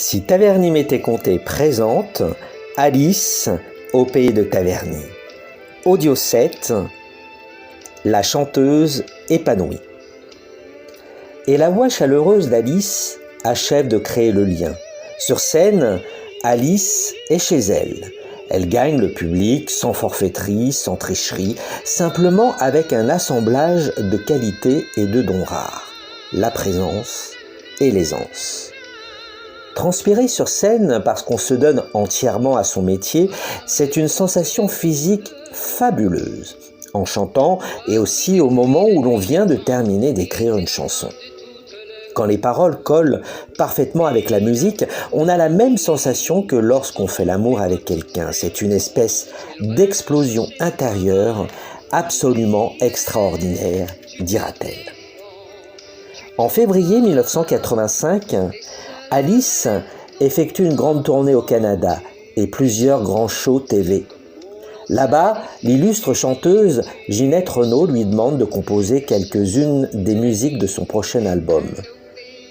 Si Taverny m'était compté présente Alice au pays de Taverny. Audio 7, la chanteuse épanouie. Et la voix chaleureuse d'Alice achève de créer le lien. Sur scène, Alice est chez elle. Elle gagne le public sans forfaiterie, sans tricherie, simplement avec un assemblage de qualités et de dons rares, la présence et l'aisance. Transpirer sur scène parce qu'on se donne entièrement à son métier, c'est une sensation physique fabuleuse, en chantant et aussi au moment où l'on vient de terminer d'écrire une chanson. Quand les paroles collent parfaitement avec la musique, on a la même sensation que lorsqu'on fait l'amour avec quelqu'un. C'est une espèce d'explosion intérieure absolument extraordinaire, dira-t-elle. En février 1985, Alice effectue une grande tournée au Canada et plusieurs grands shows TV. Là-bas, l'illustre chanteuse Ginette Renault lui demande de composer quelques-unes des musiques de son prochain album.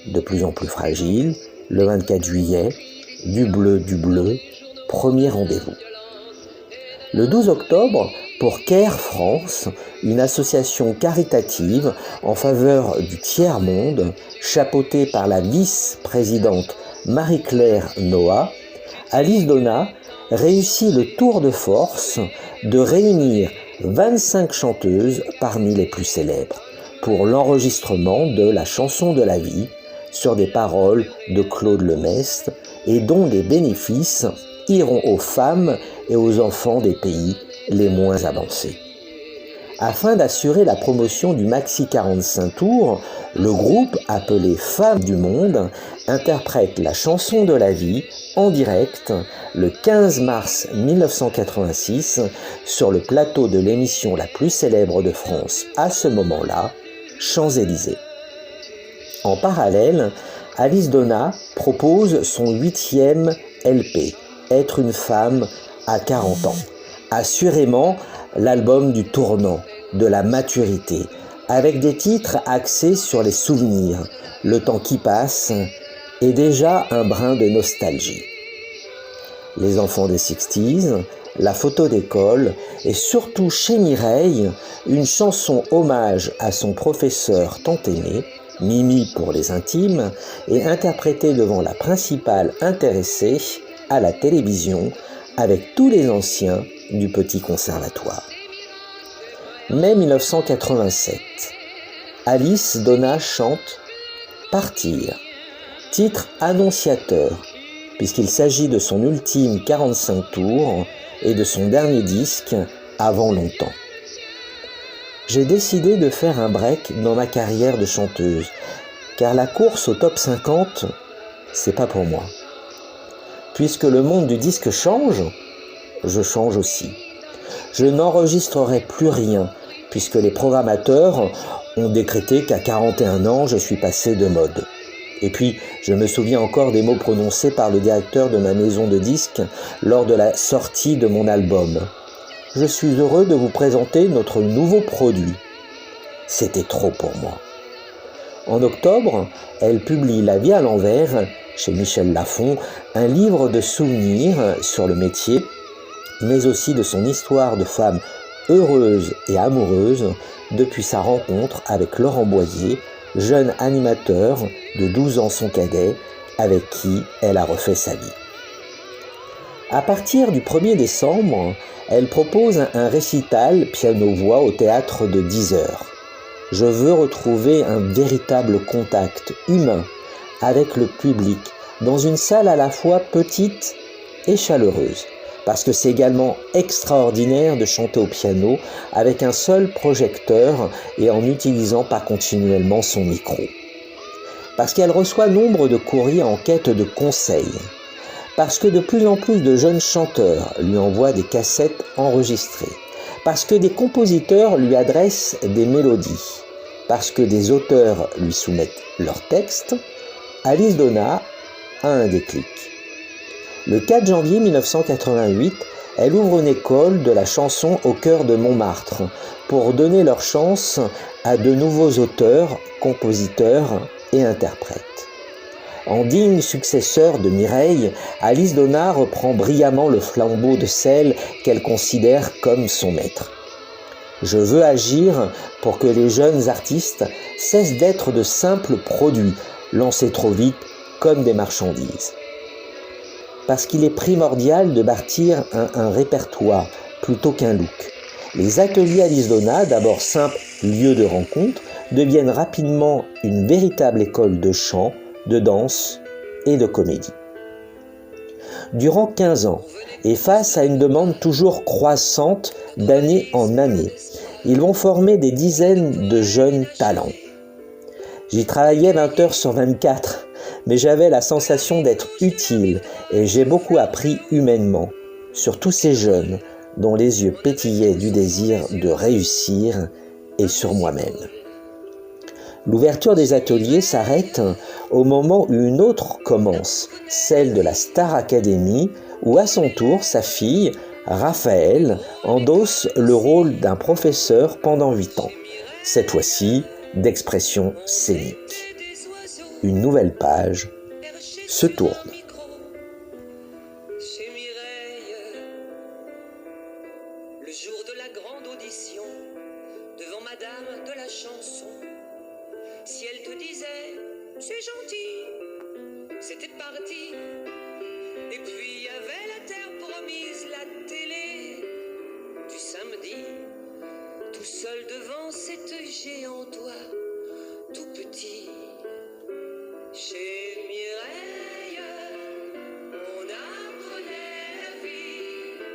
De plus en plus fragile, le 24 juillet, du bleu, premier rendez-vous. Le 12 octobre, pour Care France, une association caritative en faveur du tiers-monde, chapeautée par la vice-présidente Marie-Claire Noah, Alice Donna réussit le tour de force de réunir 25 chanteuses parmi les plus célèbres pour l'enregistrement de la chanson de la vie sur des paroles de Claude Lemestre et dont les bénéfices iront aux femmes et aux enfants des pays les moins avancés. Afin d'assurer la promotion du Maxi 45 tours, le groupe appelé Femmes du Monde interprète la chanson de la vie en direct le 15 mars 1986 sur le plateau de l'émission la plus célèbre de France à ce moment-là, Champs-Élysées. En parallèle, Alice Donna propose son 8e LP, Être une femme à 40 ans. Assurément l'album du tournant, de la maturité, avec des titres axés sur les souvenirs, le temps qui passe et déjà un brin de nostalgie. Les enfants des 60s, la photo d'école et surtout chez Mireille, une chanson hommage à son professeur tant aimé, Mimi pour les intimes, et interprétée devant la principale intéressée à la télévision avec tous les anciens du petit conservatoire. Mai 1987. Alice Donna chante « Partir », titre annonciateur, puisqu'il s'agit de son ultime 45 tours et de son dernier disque avant longtemps. J'ai décidé de faire un break dans ma carrière de chanteuse, car la course au top 50, c'est pas pour moi. Puisque le monde du disque change, je change aussi. Je n'enregistrerai plus rien, puisque les programmateurs ont décrété qu'à 41 ans, je suis passé de mode. Et puis, je me souviens encore des mots prononcés par le directeur de ma maison de disques lors de la sortie de mon album. « Je suis heureux de vous présenter notre nouveau produit. » C'était trop pour moi. En octobre, elle publie La vie à l'envers, chez Michel Lafon, un livre de souvenirs sur le métier, mais aussi de son histoire de femme heureuse et amoureuse depuis sa rencontre avec Laurent Boisier, jeune animateur de 12 ans son cadet, avec qui elle a refait sa vie. À partir du 1er décembre, elle propose un récital piano-voix au théâtre de 10 heures. Je veux retrouver un véritable contact humain avec le public dans une salle à la fois petite et chaleureuse, parce que c'est également extraordinaire de chanter au piano avec un seul projecteur et en n'utilisant pas continuellement son micro. Parce qu'elle reçoit nombre de courriers en quête de conseils. Parce que de plus en plus de jeunes chanteurs lui envoient des cassettes enregistrées. Parce que des compositeurs lui adressent des mélodies. Parce que des auteurs lui soumettent leurs textes, Alice Donna a un déclic. Le 4 janvier 1988, elle ouvre une école de la chanson au cœur de Montmartre pour donner leur chance à de nouveaux auteurs, compositeurs et interprètes. En digne successeur de Mireille, Alice Donat reprend brillamment le flambeau de celle qu'elle considère comme son maître. Je veux agir pour que les jeunes artistes cessent d'être de simples produits, lancés trop vite comme des marchandises. Parce qu'il est primordial de bâtir un répertoire plutôt qu'un look. Les ateliers Alice Donat, d'abord simples lieux de rencontre, deviennent rapidement une véritable école de chant, de danse et de comédie. Durant 15 ans, et face à une demande toujours croissante d'année en année, ils vont former des dizaines de jeunes talents. J'y travaillais 20 heures sur 24, mais j'avais la sensation d'être utile et j'ai beaucoup appris humainement sur tous ces jeunes dont les yeux pétillaient du désir de réussir et sur moi-même. L'ouverture des ateliers s'arrête au moment où une autre commence, celle de la Star Academy, où à son tour sa fille, Raphaël, endosse le rôle d'un professeur pendant 8 ans, cette fois-ci d'expression scénique. Une nouvelle page se tourne. Chez Mireille, le jour de la grande audition, devant Madame de la chanson, si elle te disait c'est gentil, c'était parti. Et puis il y avait la terre promise, la télé du samedi, tout seul devant cette géante oie.